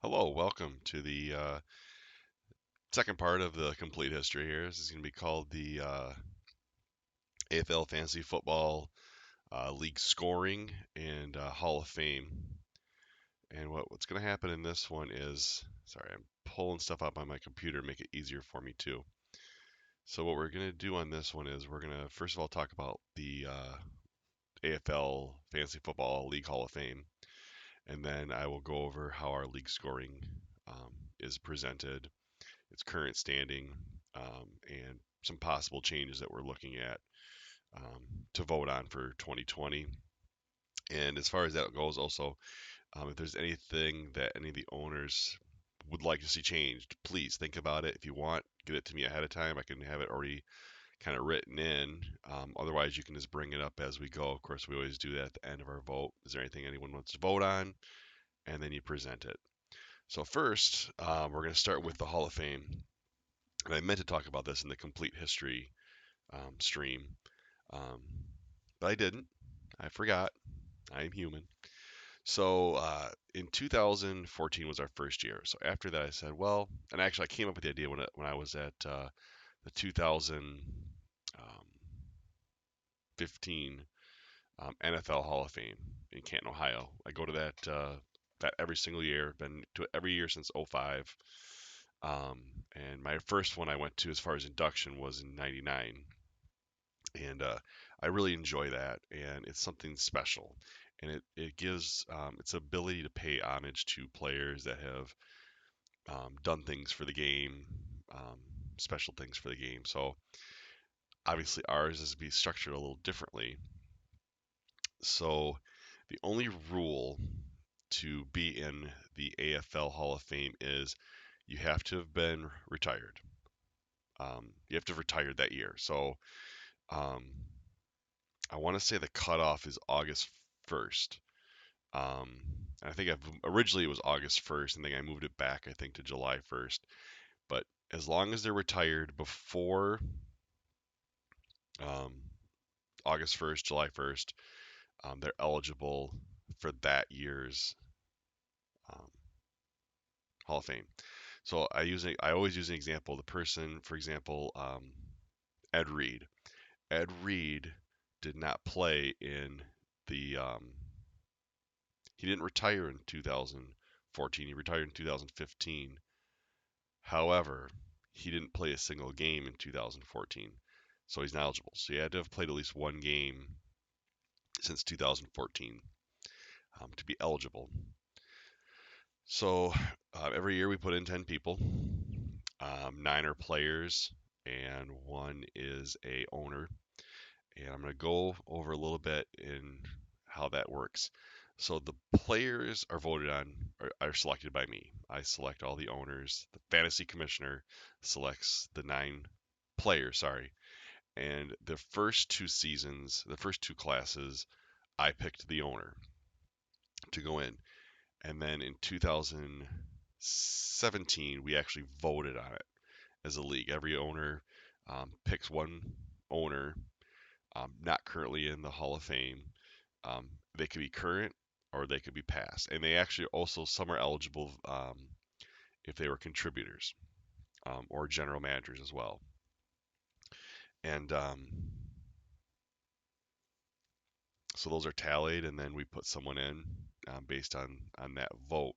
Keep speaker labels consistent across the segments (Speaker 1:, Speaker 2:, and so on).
Speaker 1: Hello, welcome to the second part of the complete history here. This is going to be called the AFL Fantasy Football League Scoring and Hall of Fame. And what's going to happen in this one is, sorry, I'm pulling stuff up on my computer to make it easier for me too. So what we're going to do on this one is we're going to first of all talk about the AFL Fantasy Football League Hall of Fame, and then I will go over how our league scoring is presented, its current standing, and some possible changes that we're looking at um, to vote on for 2020. And as far as that goes, also, if there's anything that any of the owners would like to see changed, please think about it. If you want, get it to me ahead of time. I can have it already kind of written in. Otherwise, you can just bring it up as we go. Of course, we always do that at the end of our vote. Is there anything anyone wants to vote on? And then you present it. So first, we're going to start with the Hall of Fame. And I meant to talk about this in the complete history stream, um, but I didn't. I forgot. I am human. So in 2014 was our first year. So after that, I said, well, and actually, I came up with the idea when I was at the 2015 NFL Hall of Fame in Canton, Ohio. I go to that every single year. Been to it every year since '05. And my first one I went to as far as induction was in '99. And I really enjoy that, and it's something special, and it gives its ability to pay homage to players that have done things for the game, um, special things for the game. So obviously ours is to be structured a little differently. So the only rule to be in the AFL Hall of Fame is you have to have been retired. You have to have retired that year. So um, I want to say the cutoff is August 1st. Um, I think originally it was August 1st, and then I moved it back, I think, to July 1st. But as long as they're retired before um, August 1st, July 1st, they're eligible for that year's um, Hall of Fame. So I always use an example. The person, for example, Ed Reed. Ed Reed did not play in the he didn't retire in 2014. He retired in 2015. However, he didn't play a single game in 2014, so he's not eligible. So he had to have played at least one game since 2014 to be eligible. So every year we put in 10 people. Nine are players, and one is a owner. And I'm going to go over a little bit in how that works. So the players are voted on, are selected by me. I select all the owners. The fantasy commissioner selects the nine players, sorry. And the first two seasons, the first two classes, I picked the owner to go in. And then in 2017, we actually voted on it as a league. Every owner picks one owner, not currently in the Hall of Fame. They could be current or they could be past. And they actually also, some are eligible if they were contributors or general managers as well. And so those are tallied, and then we put someone in based on that vote.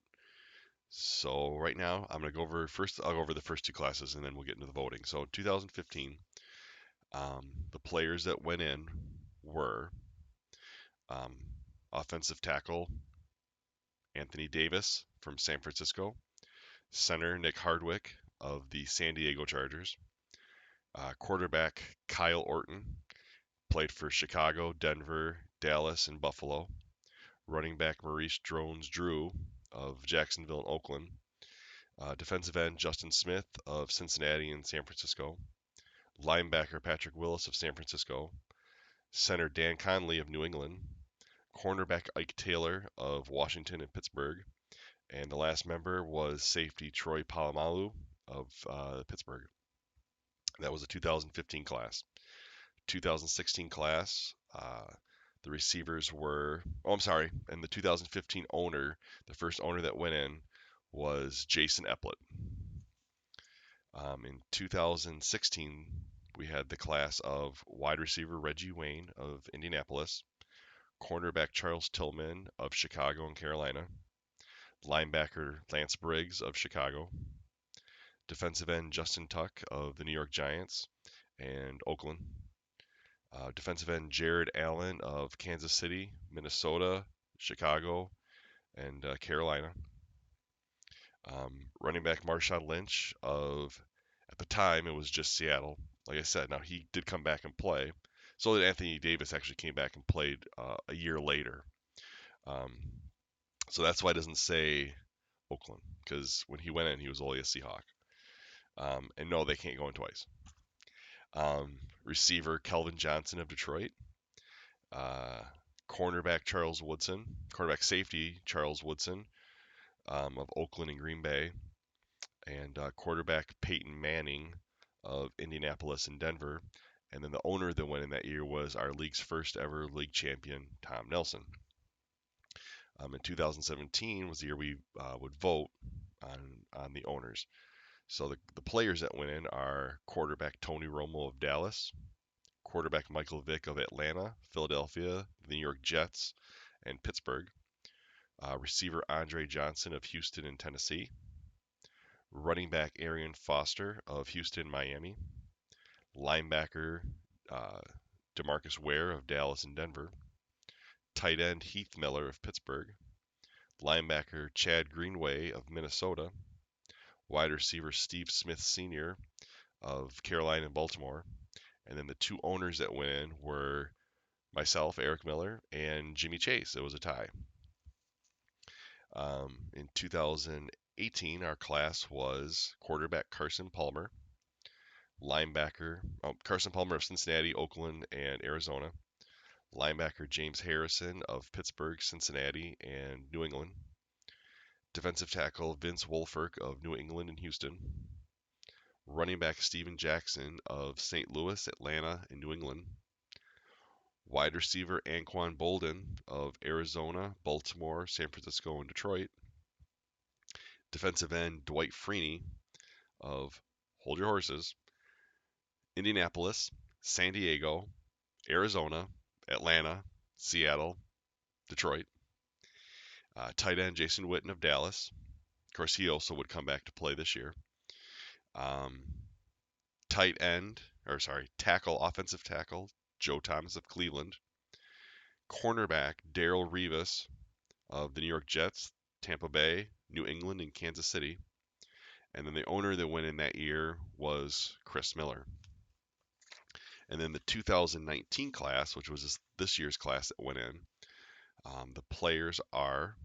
Speaker 1: So right now, I'm going to go over first. I'll go over the first two classes, and then we'll get into the voting. So 2015, the players that went in were um, offensive tackle Anthony Davis from San Francisco, center Nick Hardwick of the San Diego Chargers, quarterback Kyle Orton, played for Chicago, Denver, Dallas, and Buffalo, running back Maurice Jones-Drew of Jacksonville and Oakland, defensive end Justin Smith of Cincinnati and San Francisco, linebacker Patrick Willis of San Francisco, center Dan Conley of New England, cornerback Ike Taylor of Washington and Pittsburgh, and the last member was safety Troy Polamalu of Pittsburgh. That was a 2015 class. 2016 class, the receivers were, oh, I'm sorry, and the 2015 owner, the first owner that went in was Jason Epplett. In 2016, we had the class of wide receiver Reggie Wayne of Indianapolis, cornerback Charles Tillman of Chicago and Carolina, linebacker Lance Briggs of Chicago, defensive end Justin Tuck of the New York Giants and Oakland, defensive end Jared Allen of Kansas City, Minnesota, Chicago, and Carolina. Running back Marshawn Lynch of, at the time, it was just Seattle. Like I said, now he did come back and play. So did Anthony Davis actually came back and played a year later. Um, so that's why it doesn't say Oakland, because when he went in, he was only a Seahawk. And no, they can't go in twice. Receiver Kelvin Johnson of Detroit. Uh, cornerback Charles Woodson. Cornerback safety Charles Woodson of Oakland and Green Bay. And quarterback Peyton Manning of Indianapolis and Denver. And then the owner that went in that year was our league's first ever league champion, Tom Nelson. In 2017 was the year we would vote on the owners. So the players that went in are quarterback Tony Romo of Dallas, quarterback Michael Vick of Atlanta, Philadelphia, the New York Jets, and Pittsburgh, receiver Andre Johnson of Houston and Tennessee, running back Arian Foster of Houston, Miami, linebacker uh, DeMarcus Ware of Dallas and Denver, tight end Heath Miller of Pittsburgh, linebacker Chad Greenway of Minnesota, wide receiver Steve Smith Sr. of Carolina and Baltimore, and then the two owners that went in were myself, Eric Miller, and Jimmy Chase. It was a tie. In 2018, our class was quarterback Carson Palmer, linebacker Carson Palmer of Cincinnati, Oakland, and Arizona, linebacker James Harrison of Pittsburgh, Cincinnati, and New England, defensive tackle Vince Wolfert of New England and Houston, running back Steven Jackson of St. Louis, Atlanta, and New England, wide receiver Anquan Bolden of Arizona, Baltimore, San Francisco, and Detroit, defensive end Dwight Freeney of, hold your horses, Indianapolis, San Diego, Arizona, Atlanta, Seattle, Detroit, tight end Jason Witten of Dallas. Of course, he also would come back to play this year. Um, offensive tackle Joe Thomas of Cleveland. Cornerback Darrelle Revis of the New York Jets, Tampa Bay, New England, and Kansas City. And then the owner that went in that year was Chris Miller. And then the 2019 class, which was this year's class that went in, the players are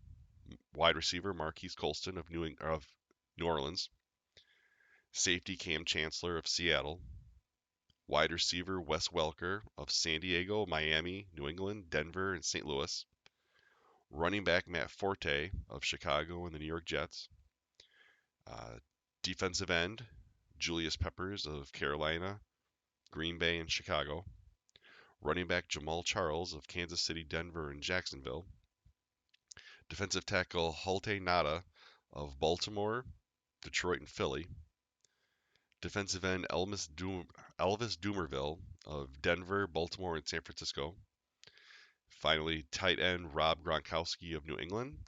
Speaker 1: wide receiver Marquise Colston of New Orleans, safety Cam Chancellor of Seattle, wide receiver Wes Welker of San Diego, Miami, New England, Denver, and St. Louis, running back Matt Forte of Chicago and the New York Jets, defensive end Julius Peppers of Carolina, Green Bay, and Chicago, running back Jamal Charles of Kansas City, Denver, and Jacksonville, defensive tackle Halte Nada of Baltimore, Detroit, and Philly, defensive end Elvis Dumerville of Denver, Baltimore, and San Francisco. Finally, tight end Rob Gronkowski of New England.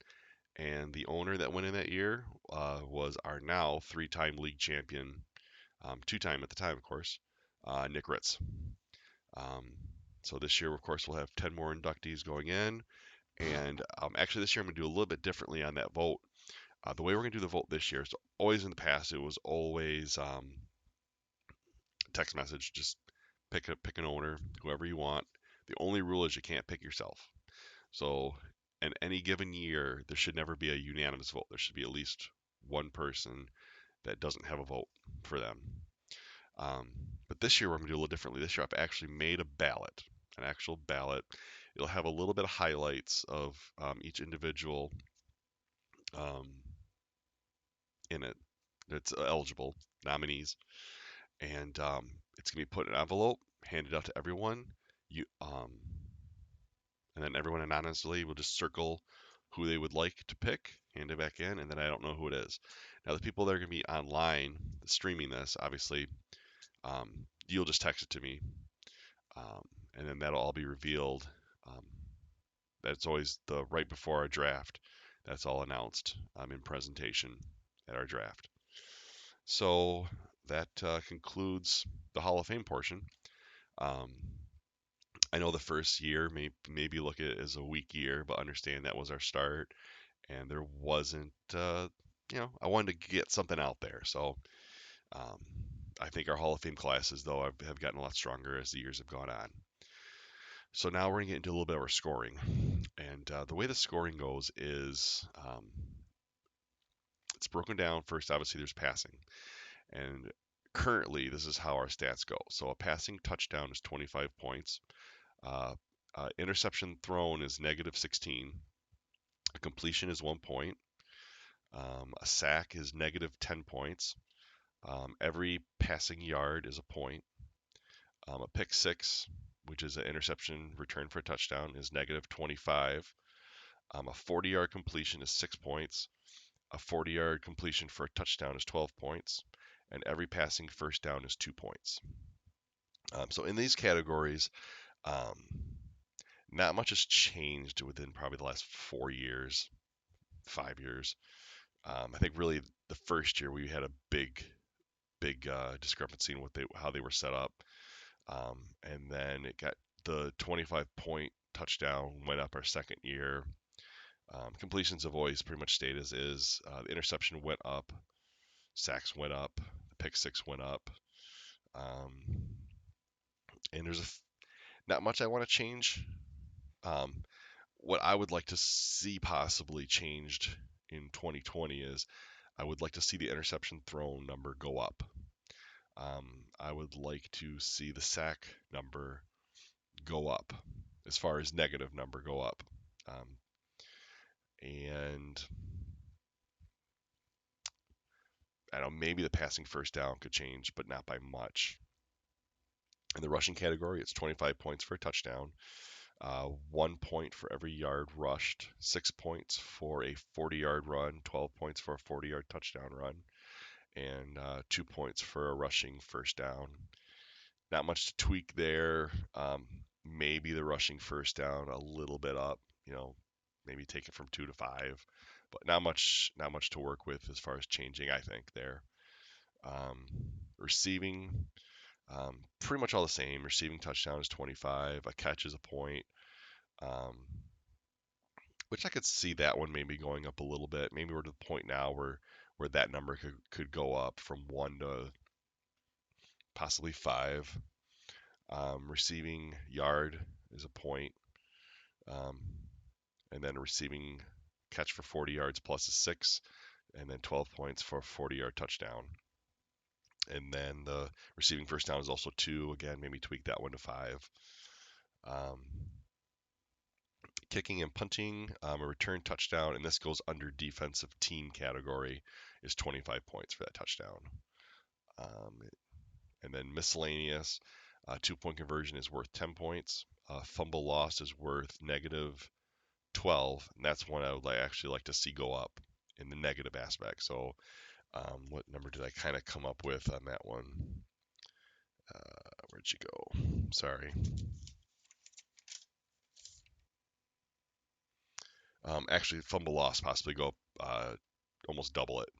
Speaker 1: And the owner that went in that year was our now three-time league champion, two-time at the time, of course, Nick Ritz. So this year, of course, we'll have 10 more inductees going in. And actually, this year I'm going to do a little bit differently on that vote. The way we're going to do the vote this year is always in the past, it was always text message. Just pick an owner, whoever you want. The only rule is you can't pick yourself. So in any given year, there should never be a unanimous vote. There should be at least one person that doesn't have a vote for them. But this year we're going to do a little differently. This year I've actually made a ballot, an actual ballot. It'll have a little bit of highlights of each individual in it that's eligible, nominees. And it's going to be put in an envelope, handed out to everyone. And then everyone anonymously will just circle who they would like to pick. hand it back in, and then I don't know who it is. Now, the people that are going to be online streaming this, obviously, you'll just text it to me, um, and then that'll all be revealed. Um, that's always the right before our draft. That's all announced in presentation at our draft. So that concludes the Hall of Fame portion. Um, I know the first year maybe look at it as a weak year, but understand that was our start, and there wasn't, I wanted to get something out there. So um, I think our Hall of Fame classes, though, have gotten a lot stronger as the years have gone on. So now we're going to get into a little bit of our scoring. And the way the scoring goes is it's broken down. First, obviously, there's passing. And currently, this is how our stats go. So a passing touchdown is 25 points. Uh, interception thrown is negative 16. A completion is 1 point. A sack is negative 10 points. Every passing yard is a point. A pick six, which is an interception return for a touchdown, is negative 25. A 40-yard completion is 6 points. A 40-yard completion for a touchdown is 12 points. And every passing first down is 2 points. So in these categories, um, not much has changed within probably the last 4 years, 5 years. I think really the first year we had a big discrepancy in how they were set up. And then it got the 25-point touchdown went up our second year. Completions have always pretty much stayed as is. The interception went up, sacks went up, the pick six went up. Um, and there's not much I want to change. Um, what I would like to see possibly changed in 2020 is I would like to see the interception thrown number go up. I would like to see the sack number go up, as far as negative number go up. And I don't know, maybe the passing first down could change, but not by much. In the rushing category, it's 25 points for a touchdown, 1 point for every yard rushed, 6 points for a 40-yard run, 12 points for a 40-yard touchdown run, and 2 points for a rushing first down. Not much to tweak there. Maybe the rushing first down a little bit up, maybe take it from 2 to 5, but not much to work with as far as changing, I think, there. Um, Receiving, pretty much all the same. Receiving touchdown is 25. A catch is a point, um, which I could see that one maybe going up a little bit. Maybe we're to the point now where that number could go up from 1 to possibly 5. Receiving yard is a point. Um, and then a receiving catch for 40 yards plus a 6, and then 12 points for a 40-yard touchdown. And then the receiving first down is also 2. Again, maybe tweak that 1 to 5. Um, Kicking and punting, a return touchdown, and this goes under defensive team category, is 25 points for that touchdown. And then miscellaneous, 2-point conversion is worth 10 points. Fumble loss is worth negative 12, and that's one I would actually like to see go up in the negative aspect. So what number did I kind of come up with on that one? Where'd you go? Sorry. Actually, fumble loss possibly go up almost double it.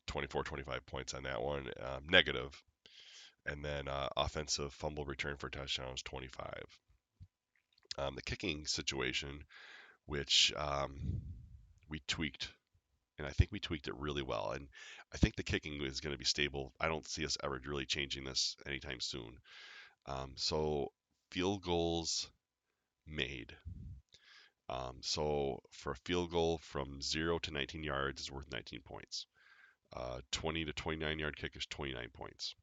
Speaker 1: 24, 25 points on that one, negative. And then offensive fumble return for touchdowns, 25. The kicking situation, which we tweaked, and I think we tweaked it really well. And I think the kicking is going to be stable. I don't see us ever really changing this anytime soon. So field goals made. So for a field goal from 0 to 19 yards is worth 19 points. 20 to 29 yard kick is 29 points.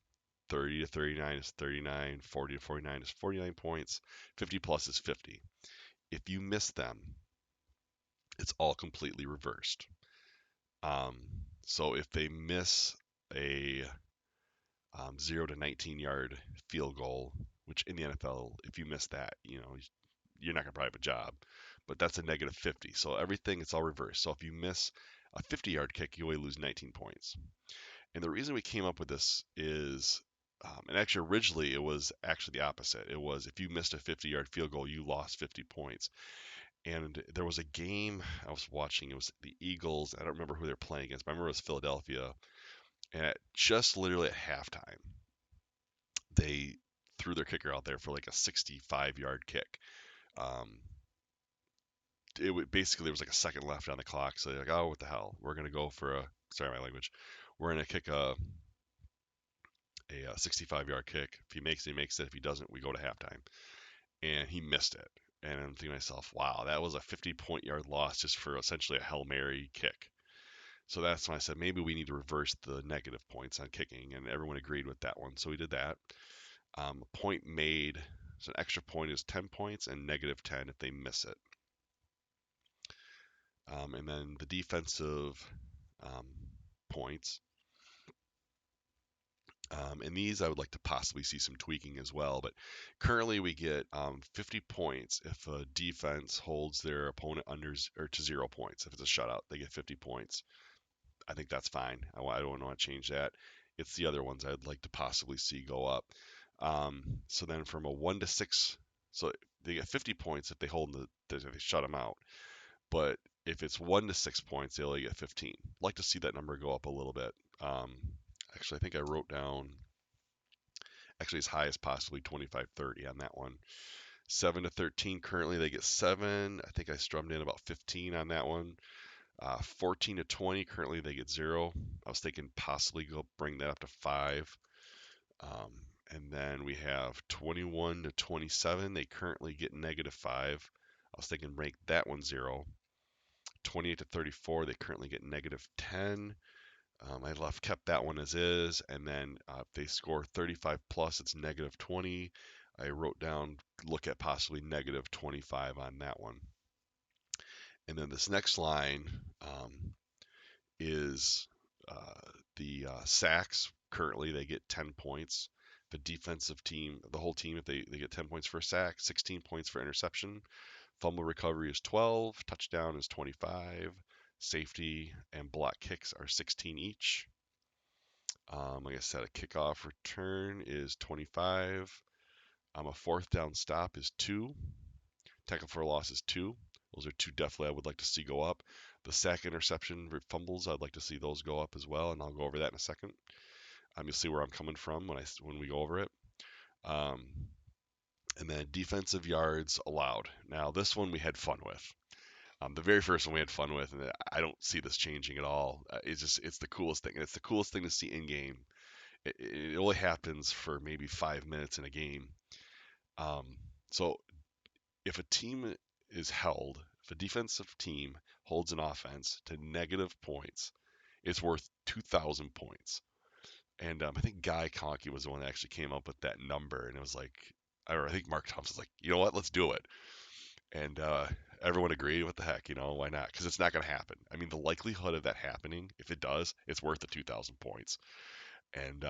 Speaker 1: 30 to 39 is 39. 40 to 49 is 49 points. 50 plus is 50. If you miss them, it's all completely reversed. So if they miss a 0 to 19 yard field goal, which in the NFL, if you miss that, you're not going to probably have a job. but that's a negative 50. So everything, it's all reversed. So if you miss a 50-yard kick, you only lose 19 points. And the reason we came up with this is, and actually originally it was actually the opposite. It was if you missed a 50-yard field goal, you lost 50 points. And there was a game I was watching. It was the Eagles. I don't remember who they're playing against, but I remember it was Philadelphia. And just literally at halftime, they threw their kicker out there for like a 65-yard kick. Um, it would basically there was like a second left on the clock, so they're like, oh, what the hell? We're gonna go for a sorry my language. We're gonna kick a 65-yard kick. If he makes it, he makes it. If he doesn't, we go to halftime. And he missed it. And I'm thinking to myself, wow, that was a 50-point yard loss just for essentially a Hail Mary kick. So that's when I said maybe we need to reverse the negative points on kicking, and everyone agreed with that one. So we did that. A point made, so an extra point is 10 points, and negative 10 if they miss it. And then the defensive um, points. And these I would like to possibly see some tweaking as well. But currently we get 50 points if a defense holds their opponent under or to 0 points. If it's a shutout, they get 50 points. I think that's fine. I don't want to change that. It's the other ones I'd like to possibly see go up. So then from a 1 to 6, so they get 50 points if they hold if they shut them out. But if it's 1 to 6 points, they only get 15. I'd like to see that number go up a little bit. Actually, I think I wrote down actually as high as possibly 25, 30 on that one. 7 to 13, currently they get 7. I think I strummed in about 15 on that one. 14 to 20, currently they get 0. I was thinking possibly go bring that up to 5. Um, and then we have 21 to 27, they currently get negative 5. I was thinking rank that one 0. 28 to 34, they currently get negative 10. I kept that one as is, and then if they score 35 plus, it's negative 20. I wrote down look at possibly negative 25 on that one. And then this next line is the sacks. Currently, they get 10 points. The defensive team, the whole team, if they get 10 points for a sack, 16 points for interception. Fumble recovery is 12. Touchdown is 25. Safety and block kicks are 16 each. Like I said, a kickoff return is 25. A fourth down stop is 2. Tackle for a loss is 2. Those are two definitely I would like to see go up. The sack interception fumbles, I'd like to see those go up as well, and I'll go over that in a second. You'll see where I'm coming from when we go over it. Um, and then defensive yards allowed. Now this one we had fun with. The very first one we had fun with, and I don't see this changing at all. It's the coolest thing, and it's the coolest thing to see in game. It only happens for maybe 5 minutes in a game. So if a team is held, if a defensive team holds an offense to negative points, it's worth 2,000 points. And I think Guy Conkey was the one that actually came up with that number, and it was like, I think Mark Thompson's like, you know what, let's do it. And everyone agreed. What the heck, why not? Because it's not going to happen. I mean, the likelihood of that happening, if it does, it's worth the 2,000 points. And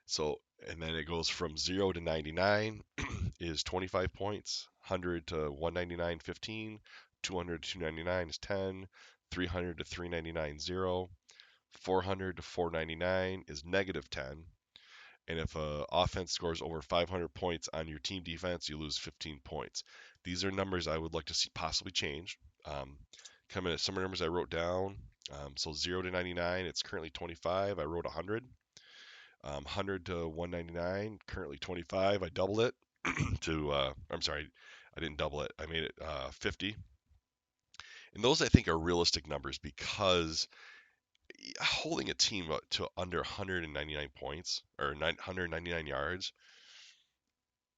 Speaker 1: so, and then it goes from 0 to 99 is 25 points, 100 to 199, 15, 200 to 299 is 10, 300 to 399, 0, 400 to 499 is negative 10. And if an offense scores over 500 points on your team defense, you lose 15 points. These are numbers I would like to see possibly change. Coming at some numbers I wrote down. So 0 to 99, it's currently 25. I wrote 100. 100 to 199, currently 25. I doubled it to, I'm sorry, I didn't double it. I made it 50. And those I think are realistic numbers because holding a team to under 199 points or 199 yards,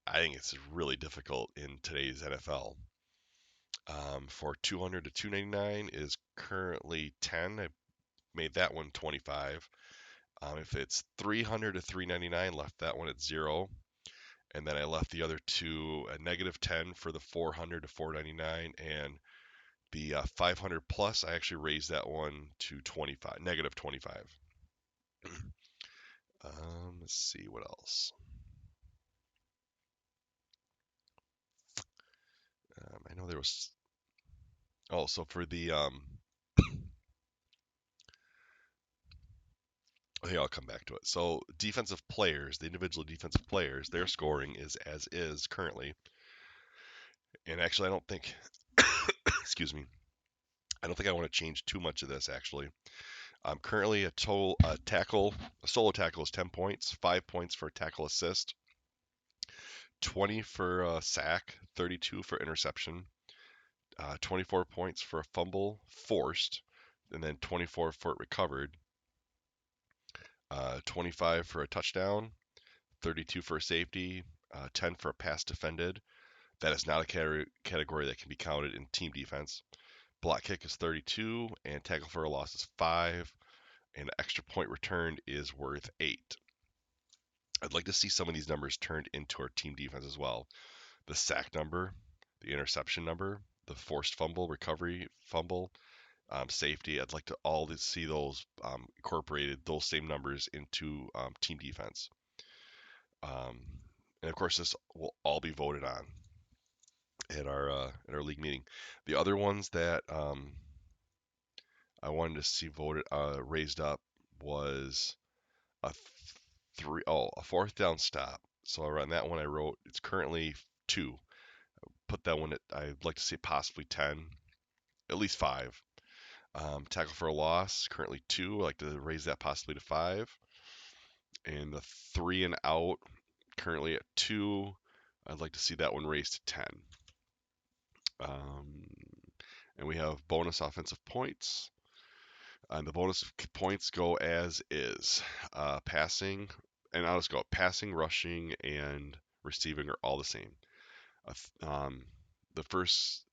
Speaker 1: I think it's really difficult in today's NFL. For 200 to 299 is currently 10. I made that one 25. If it's 300 to 399, left that one at 0. And then I left the other two at negative 10 for the 400 to 499. And the 500 plus, I actually raised that one to 25, negative 25. Let's see what else. I know there was. Oh, so for the okay, I'll come back to it. So defensive players, the individual defensive players, their scoring is as is currently. And actually, I don't think, excuse me, I don't think I want to change too much of this actually. Currently, a total a solo tackle is 10 points, 5 points for tackle assist, 20 for sack, 32 for interception, 24 points for a fumble forced, and then 24 for it recovered, 25 for a touchdown, 32 for a safety, 10 for a pass defended. That is not a category that can be counted in team defense. Block kick is 32, and tackle for a loss is 5, and extra point returned is worth 8. I'd like to see some of these numbers turned into our team defense as well. The sack number, the interception number, the forced fumble, recovery fumble, safety. I'd like to all to see those incorporated, those same numbers into team defense. Um, and of course, this will all be voted on at our league meeting. The other ones that I wanted to see voted raised up was a a fourth down stop. So around that one I wrote it's currently 2. Put that one at I'd like to see possibly 10, at least 5. Tackle for a loss currently 2. I'd like to raise that possibly to 5. And the 3 and out currently at 2. I'd like to see that one raised to 10. Um, and we have bonus offensive points. And the bonus points go as is. Passing, and I'll just go passing, rushing, and receiving are all the same. Um, the first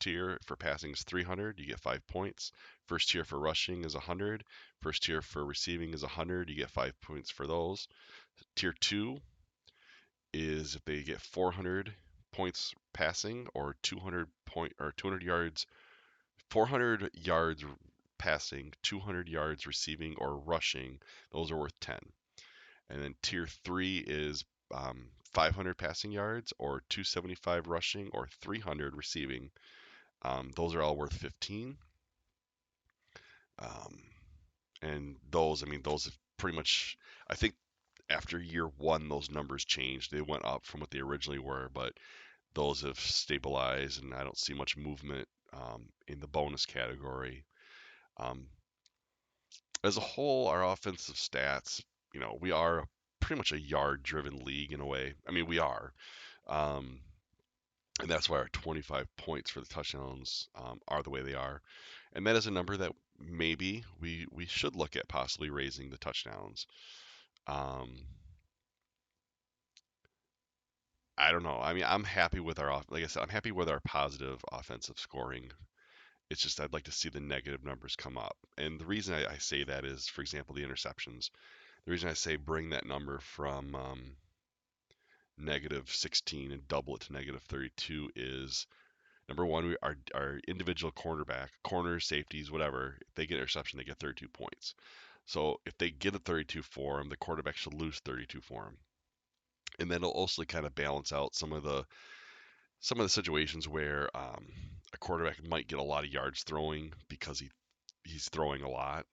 Speaker 1: tier for passing is 300, you get 5 points. First tier for rushing is 100. First tier for receiving is 100, you get 5 points for those. Tier 2 is if they get 400 points passing or 200 yards, 400 yards passing, 200 yards receiving or rushing, those are worth 10. And then tier 3 is 500 passing yards or 275 rushing or 300 receiving. Those are all worth 15. Um, and those, I mean, those have pretty much, I think after year 1, those numbers changed. They went up from what they originally were, but those have stabilized, and I don't see much movement in the bonus category. Um, as a whole, our offensive stats, we are pretty much a yard-driven league in a way. I mean, we are. Um, and that's why our 25 points for the touchdowns are the way they are. And that is a number that maybe we should look at possibly raising the touchdowns. Um, I don't know. I mean, I'm happy with like I said, I'm happy with our positive offensive scoring. It's just I'd like to see the negative numbers come up. And the reason I say that is, for example, the interceptions. The reason I say bring that number from negative 16 and double it to negative 32 is number one, our individual corners, safeties, whatever, if they get an interception, they get 32 points. So if they get a 32 for them, the quarterback should lose 32 for them. And then it'll also kind of balance out some of the situations where a quarterback might get a lot of yards throwing because he's throwing a lot,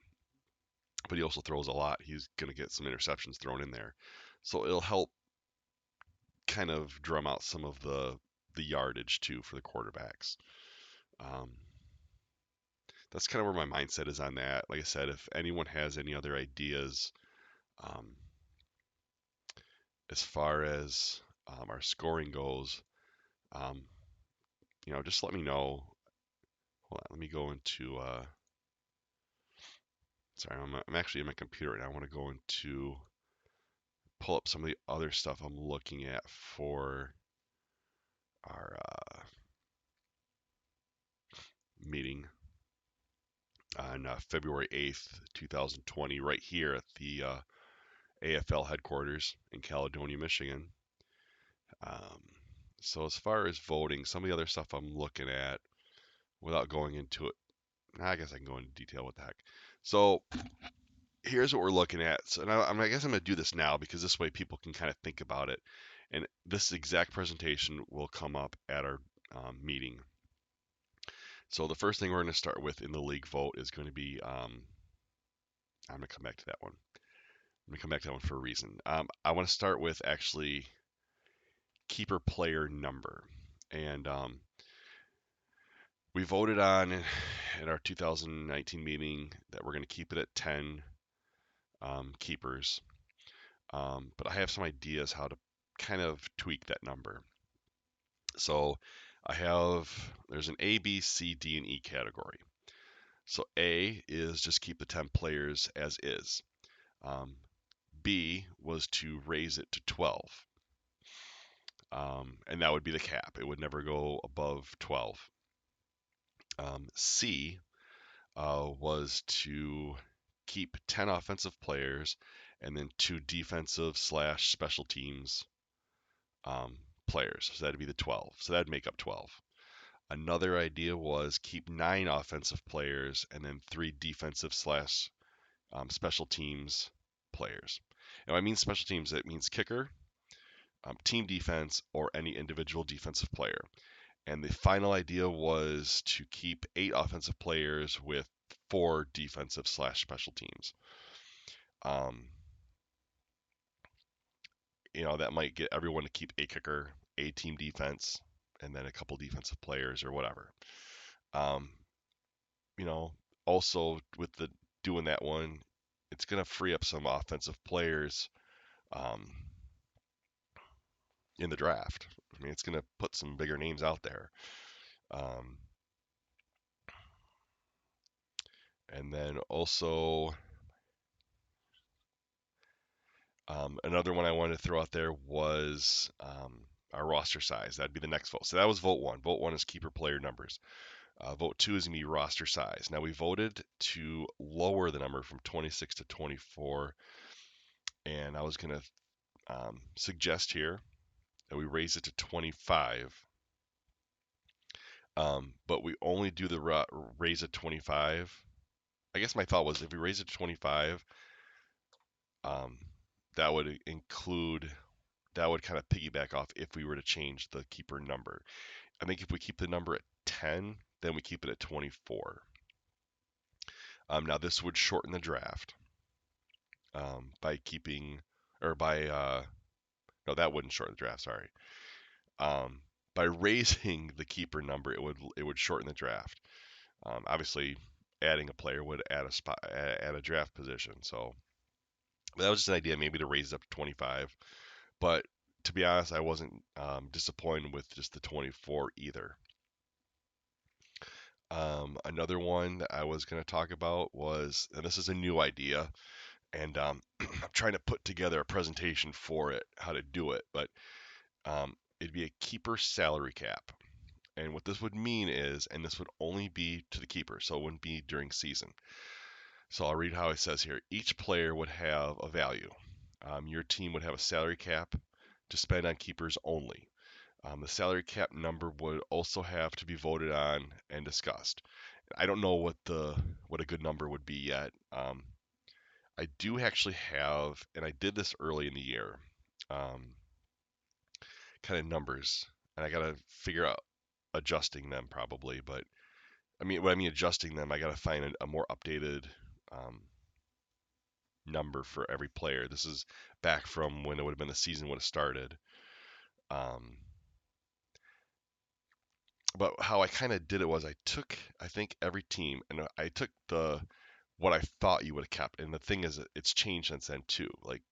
Speaker 1: but he also throws a lot. He's going to get some interceptions thrown in there. So it'll help kind of drum out some of the yardage too for the quarterbacks. Um, that's kind of where my mindset is on that. Like I said, if anyone has any other ideas um, as far as our scoring goes, um, just let me know. Hold on, let me go into. Sorry, I'm actually in my computer and I want to go into pull up some of the other stuff I'm looking at for our meeting on February 8th, 2020, right here at the AFL headquarters in Caledonia, Michigan. Um, so as far as voting, some of the other stuff I'm looking at, without going into it, I guess I can go into detail. What the heck? So here's what we're looking at. So and I guess I'm going to do this now because this way people can kind of think about it. And this exact presentation will come up at our meeting. So the first thing we're going to start with in the league vote is going to be I'm going to come back to that one. I'm going to come back to that one for a reason. I want to start with actually keeper player number. And we voted on in our 2019 meeting that we're going to keep it at 10 keepers. But I have some ideas how to kind of tweak that number. So there's an A, B, C, D, and E category. So A is just keep the 10 players as is. B was to raise it to 12. And that would be the cap. It would never go above 12. C was to keep 10 offensive players and then 2 defensive slash special teams players. So that'd be the 12. So that'd make up 12. Another idea was keep 9 offensive players and then 3 defensive slash special teams players. And when I mean special teams, it means kicker, team defense, or any individual defensive player. And the final idea was to keep 8 offensive players with 4 defensive slash special teams. That might get everyone to keep a kicker, a team defense, and then a couple defensive players or whatever. Um, also with the doing that one, it's going to free up some offensive players um, in the draft. I mean, it's going to put some bigger names out there. And then also, another one I wanted to throw out there was our roster size. That'd be the next vote. So that was vote one. Vote one is keeper player numbers. Vote two is going to be roster size. Now we voted to lower the number from 26 to 24. And I was going to suggest here that we raise it to 25. But we only do the raise at 25. I guess my thought was if we raise it to 25, that would kind of piggyback off if we were to change the keeper number. I think if we keep the number at 10, then we keep it at 24. Now this would shorten the draft by keeping, or by, no, that wouldn't shorten the draft, sorry. By raising the keeper number, it would shorten the draft. Obviously, adding a player would add a draft position. So that was just an idea, maybe to raise it up to 25. But to be honest, I wasn't disappointed with just the 24 either. Another one that I was going to talk about was, and this is a new idea, and I'm trying to put together a presentation for it, how to do it, but it'd be a keeper salary cap. And what this would mean is, and this would only be to the keeper, so it wouldn't be during season. So I'll read how it says here. Each player would have a value. Your team would have a salary cap to spend on keepers only. The salary cap number would also have to be voted on and discussed. I don't know what a good number would be yet. I do actually have, and I did this early in the year, kind of numbers, and I got to figure out adjusting them probably. But when I mean adjusting them, I got to find a more updated number for every player. This is back from when it would have been the season would have started. But how I kind of did it was I think every team, and I took what I thought you would have kept. And the thing is, it's changed since then too. Like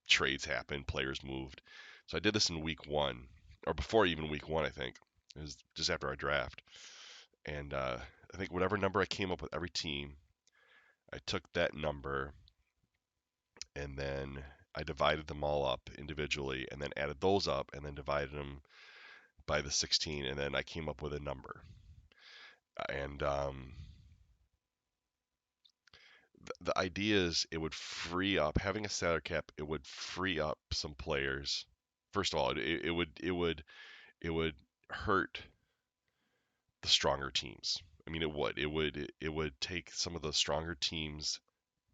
Speaker 1: trades happened, players moved. So I did this in week one, or before even week one, I think. It was just after our draft. And I think whatever number I came up with every team, I took that number and then I divided them all up individually and then added those up and then divided them by the 16, and then I came up with a number. And the idea is it would free up, having a salary cap, it would free up some players. First of all, it would hurt the stronger teams. I mean, it would take some of the stronger teams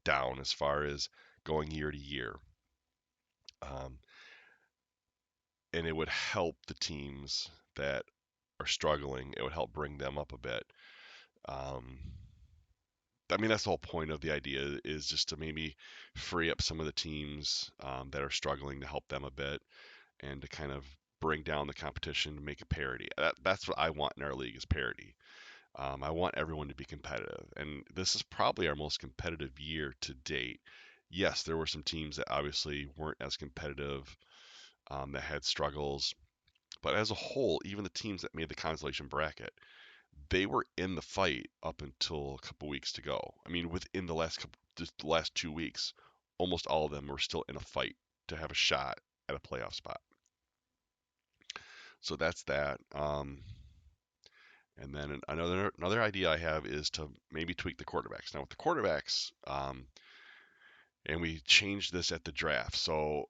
Speaker 1: down as far as going year to year. And it would help the teams that are struggling, it would help bring them up a bit. Um, I mean, that's the whole point of the idea is just to maybe free up some of the teams that are struggling to help them a bit and to kind of bring down the competition to make it parity. That's what I want in our league is parity. I want everyone to be competitive, and this is probably our most competitive year to date. Yes, there were some teams that obviously weren't as competitive, that had struggles, but as a whole, even the teams that made the consolation bracket, they were in the fight up until a couple weeks to go. I mean, within just the last 2 weeks, almost all of them were still in a fight to have a shot at a playoff spot. So that's that. And then another idea I have is to maybe tweak the quarterbacks. Now with the quarterbacks, and we changed this at the draft. So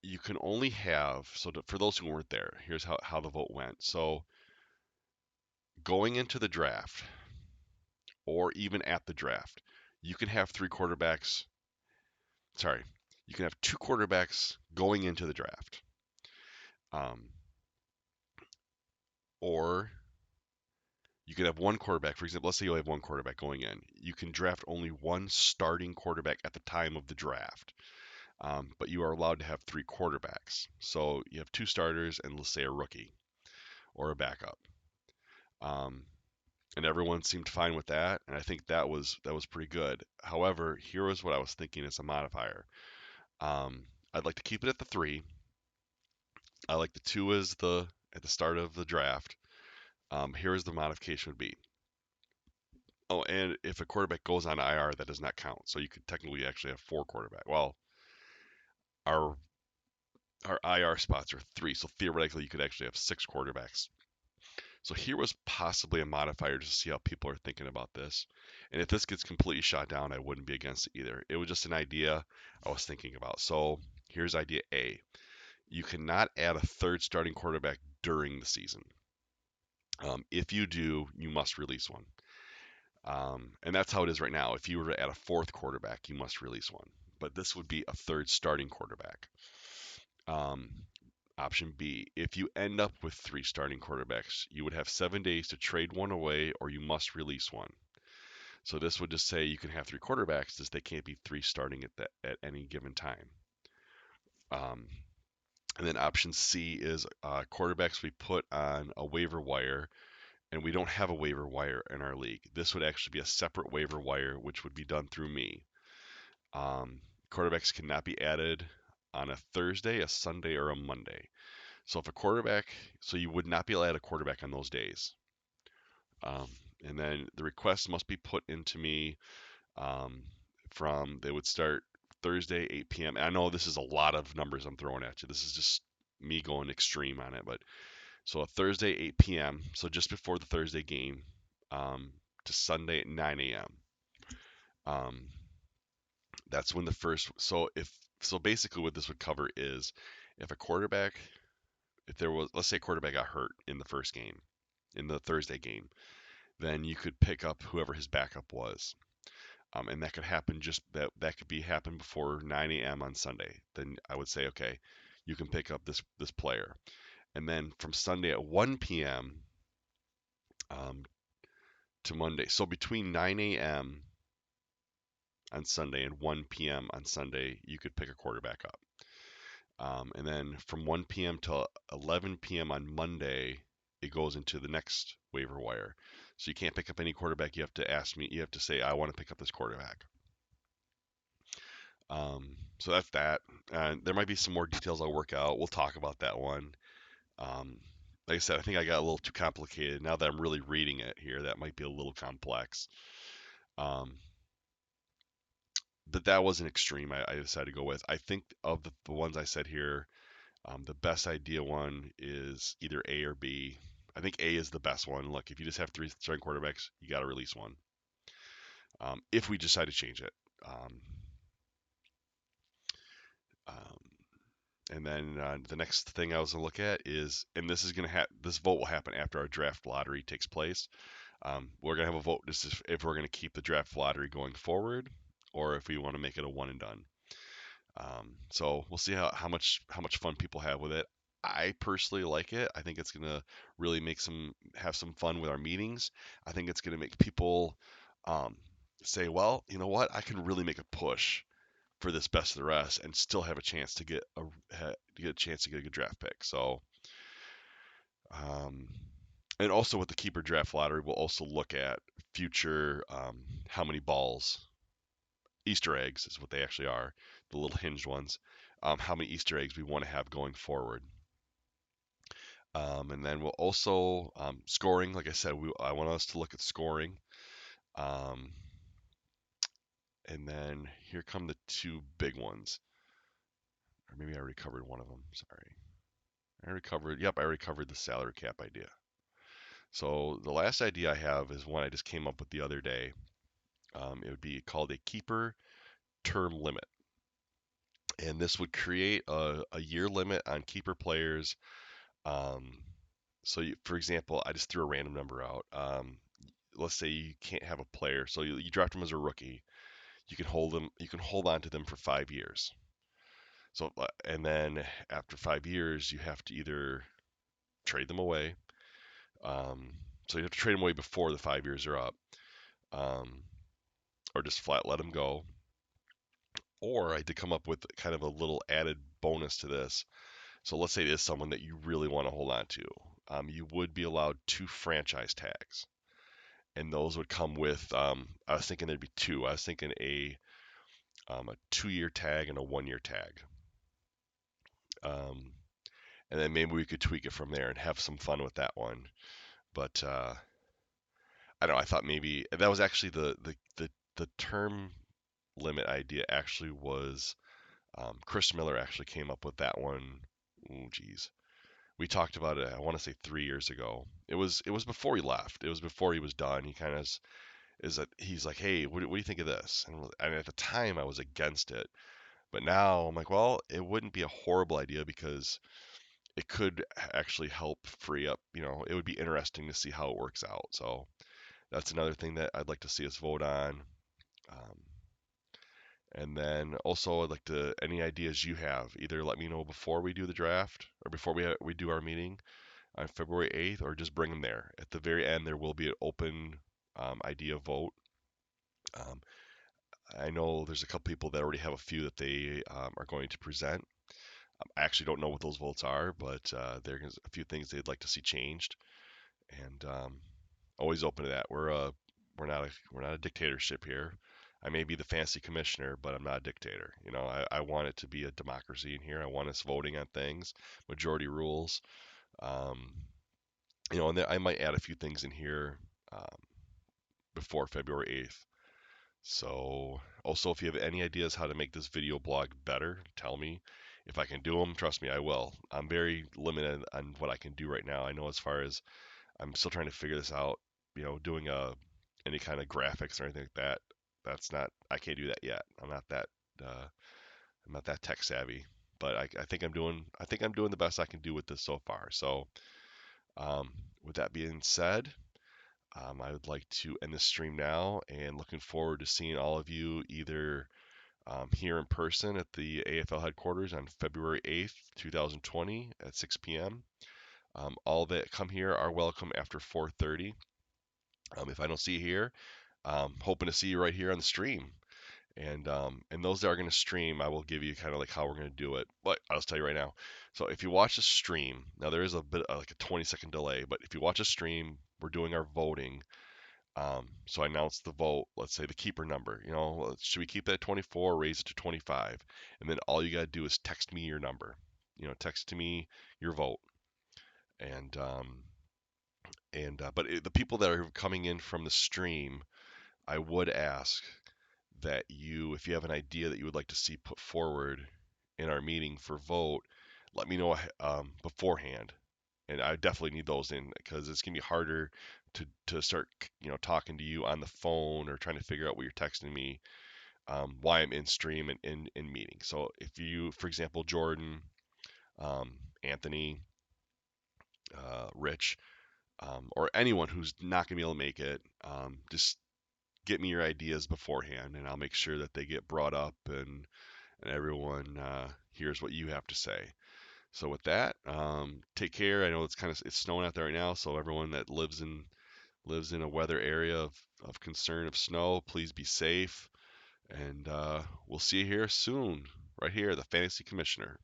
Speaker 1: you can only have for those who weren't there, here's how the vote went. So going into the draft, or even at the draft, you can have three quarterbacks. Sorry, you can have two quarterbacks going into the draft, um, or you could have one quarterback. For example, let's say you have one quarterback going in. You can draft only one starting quarterback at the time of the draft. But you are allowed to have three quarterbacks. So you have two starters and let's say a rookie or a backup. Um, and everyone seemed fine with that, and I think that was pretty good. However, here was what I was thinking as a modifier. I'd like to keep it at the three. I like the two as the at the start of the draft. Here is the modification would be. Oh, and if a quarterback goes on IR, that does not count. So you could technically actually have four quarterback. Well, our our IR spots are three, so theoretically you could actually have six quarterbacks. So here was possibly a modifier just to see how people are thinking about this. And if this gets completely shot down, I wouldn't be against it either. It was just an idea I was thinking about. So here's idea A. You cannot add a third starting quarterback during the season. If you do, you must release one. And that's how it is right now. If you were to add a fourth quarterback, you must release one. But this would be a third starting quarterback. Um, Option B, if you end up with three starting quarterbacks, you would have 7 days to trade one away or you must release one. So this would just say you can have three quarterbacks, just they can't be three starting at any given time. Um, and then option C is quarterbacks we put on a waiver wire, and we don't have a waiver wire in our league. This would actually be a separate waiver wire, which would be done through me. Um, Quarterbacks cannot be added on a Thursday, a Sunday, or a Monday. So if a quarterback, so you would not be allowed a quarterback on those days. Um, and then the request must be put into me um, they would start Thursday, 8 p.m. And I know this is a lot of numbers I'm throwing at you. This is just me going extreme on it. But so a Thursday, 8 p.m., so just before the Thursday game, to Sunday at 9 a.m. Um, that's when the first, so basically what this would cover is if a quarterback, if there was, let's say a quarterback got hurt in the first game, in the Thursday game, then you could pick up whoever his backup was. And that could happen that could be happen before 9 a.m. on Sunday. Then I would say, okay, you can pick up this player. And then from Sunday at 1 p.m. Um, to Monday. So between 9 a.m. on Sunday and 1 p.m. on Sunday, you could pick a quarterback up. And then from 1 p.m. to 11 p.m. on Monday, it goes into the next waiver wire. So you can't pick up any quarterback. You have to ask me. You have to say, I want to pick up this quarterback. So that's that. There might be some more details I'll work out. We'll talk about that one. Um, like I said, I think I got a little too complicated. Now that I'm really reading it here, that might be a little complex. Um, but that was an extreme I decided to go with. I think of the ones I said here, the best idea one is either A or B. I think A is the best one. Look, if you just have three starting quarterbacks, you got to release one. If we decide to change it. Um, and then the next thing I was gonna look at is, and this is gonna this vote will happen after our draft lottery takes place. We're gonna have a vote just if we're gonna keep the draft lottery going forward, or if we want to make it a one and done. So we'll see how much fun people have with it. I personally like it. I think it's gonna really make some have some fun with our meetings. I think it's gonna make people um, say, well, you know what, I can really make a push for this best of the rest and still have a chance to get a chance to get a good draft pick. So, um, and also with the keeper draft lottery, we'll also look at future how many balls, Easter eggs is what they actually are, the little hinged ones. How many Easter eggs we want to have going forward. And then we'll also scoring. Like I said, I want us to look at scoring. Um, and then here come the two big ones. Or maybe I already covered one of them. Sorry. I already covered. Yep, I already covered the salary cap idea. So the last idea I have is one I just came up with the other day. It would be called a keeper term limit, and this would create a year limit on keeper players. Um, for example, I just threw a random number out. Let's say you can't have a player, so you draft them as a rookie. You can hold them. You can hold on to them for 5 years. So and then after 5 years, you have to either trade them away. So you have to trade them away before the 5 years are up, um, or just flat let them go. Or I did come up with kind of a little added bonus to this. So let's say it is someone that you really want to hold on to. You would be allowed 2 franchise tags, and those would come with. I was thinking there'd be two. I was thinking a 2 year tag and a 1 year tag. Um, and then maybe we could tweak it from there and have some fun with that one. But I don't know. I thought maybe that was actually the term limit idea. Actually, was Chris Miller actually came up with that one. Oh, geez, we talked about it. I want to say 3 years ago. It was before he left. It was before he was done. He kind of is that he's like, hey, what do you think of this? And at the time I was against it, but now I'm like, well, it wouldn't be a horrible idea because it could actually help free up. It would be interesting to see how it works out. So that's another thing that I'd like to see us vote on. Um, and then also, I'd like to any ideas you have, either let me know before we do the draft or before we do our meeting on February 8th, or just bring them there. At the very end, there will be an open idea vote. Um, I know there's a couple people that already have a few that they are going to present. I actually don't know what those votes are, but there's a few things they'd like to see changed, and always open to that. We're not a dictatorship here. I may be the fancy commissioner, but I'm not a dictator. I want it to be a democracy in here. I want us voting on things, majority rules. Um, and then I might add a few things in here um, before February 8th. So, also, if you have any ideas how to make this video blog better, tell me. If I can do them, trust me, I will. I'm very limited on what I can do right now. I know as far as I'm still trying to figure this out, doing any kind of graphics or anything like that. I can't do that yet. Uh, I'm not that tech savvy, but I think I'm doing the best I can do with this so far. So, um, with that being said, I would like to end the stream now and looking forward to seeing all of you either here in person at the AFL headquarters on February 8th, 2020 at 6 p.m. All that come here are welcome after 4:30. If I don't see you here, hoping to see you right here on the stream. And those that are going to stream, I will give you kind of like how we're going to do it. But I'll just tell you right now. So if you watch the stream, now there is a bit like a 20-second delay, but if you watch a stream, we're doing our voting. So I announce the vote. Let's say the keeper number. Should we keep that at 24 or raise it to 25? And then all you got to do is text me your number. Text to me your vote. And but the people that are coming in from the stream, I would ask that if you have an idea that you would like to see put forward in our meeting for vote, let me know beforehand. And I definitely need those in because it's gonna be harder to start talking to you on the phone or trying to figure out what you're texting me, why I'm in stream and in meeting. So if you, for example, Jordan, Anthony, Rich, or anyone who's not gonna be able to make it, just get me your ideas beforehand, and I'll make sure that they get brought up and everyone hears what you have to say. So with that, take care. I know it's snowing out there right now, so everyone that lives in a weather area of concern of snow, please be safe. And we'll see you here soon, right here, the Fantasy Commissioner.